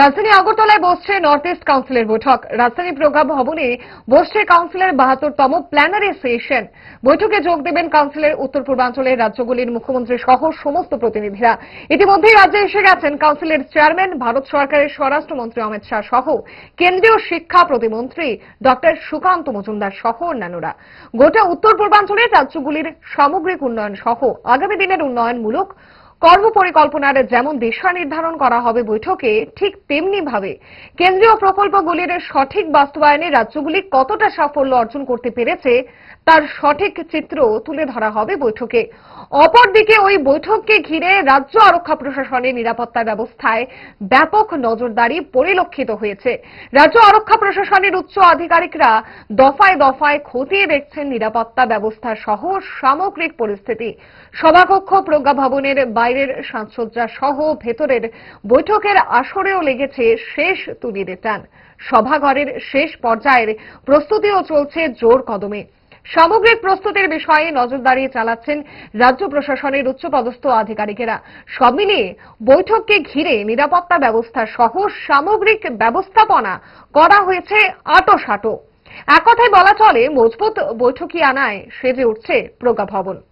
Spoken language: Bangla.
রাজধানী আগরতলায় বসছে নর্থ ইস্ট কাউন্সিলের বৈঠক। রাজধানী প্রজ্ঞা ভবনে বসছে কাউন্সিলের ৭২তম প্ল্যানারি সেশন। বৈঠকে যোগ দেবেন কাউন্সিলের উত্তর পূর্বাঞ্চলের রাজ্যগুলির মুখ্যমন্ত্রী সহ সমস্ত প্রতিনিধিরা। ইতিমধ্যেই রাজ্যে এসে গেছেন কাউন্সিলের চেয়ারম্যান, ভারত সরকারের স্বরাষ্ট্রমন্ত্রী অমিত শাহ সহ কেন্দ্রীয় শিক্ষা প্রতিমন্ত্রী ডক্টর সুকান্ত মজুমদার সহ অন্যান্যরা। গোটা উত্তর পূর্বাঞ্চলের রাজ্যগুলির সামগ্রিক উন্নয়ন সহ আগামী দিনের উন্নয়নমূলক কর্মপরিকল্পনার যেমন দিশা নির্ধারণ করা হবে বৈঠকে, ঠিক তেমনি ভাবে কেন্দ্রীয় প্রকল্পগুলির সঠিক বাস্তবায়নে রাজ্যগুলি কতটা সাফল্য অর্জন করতে পেরেছে তার সঠিক চিত্র তুলে ধরা হবে বৈঠকে। অপরদিকে ওই বৈঠককে ঘিরে রাজ্য আরক্ষা প্রশাসনের নিরাপত্তা ব্যবস্থায় ব্যাপক নজরদারি পরিলক্ষিত হয়েছে। রাজ্য আরক্ষা প্রশাসনের উচ্চ আধিকারিকরা দফায় দফায় খতিয়ে দেখছেন নিরাপত্তা ব্যবস্থা সহ সামগ্রিক পরিস্থিতি। সভাকক্ষ, প্রজ্ঞা ভবনের বাইরের সাজসজ্জা সহ ভেতরের বৈঠকের আসরেও লেগেছে শেষ তুলির টান। সভাঘরের শেষ পর্যায়ের প্রস্তুতিও চলছে জোর কদমে। সামগ্রিক প্রস্তুতির বিষয়ে নজরদারি চালাচ্ছেন রাজ্য প্রশাসনের উচ্চপদস্থ আধিকারিকেরা। সব মিলিয়ে বৈঠককে ঘিরে নিরাপত্তা ব্যবস্থা সহ সামগ্রিক ব্যবস্থাপনা করা হয়েছে আঁটোসাঁটো। এক কথায় বলা চলে, মজবুত বৈঠকি আনায় সেজে উঠছে প্রজ্ঞা ভবন।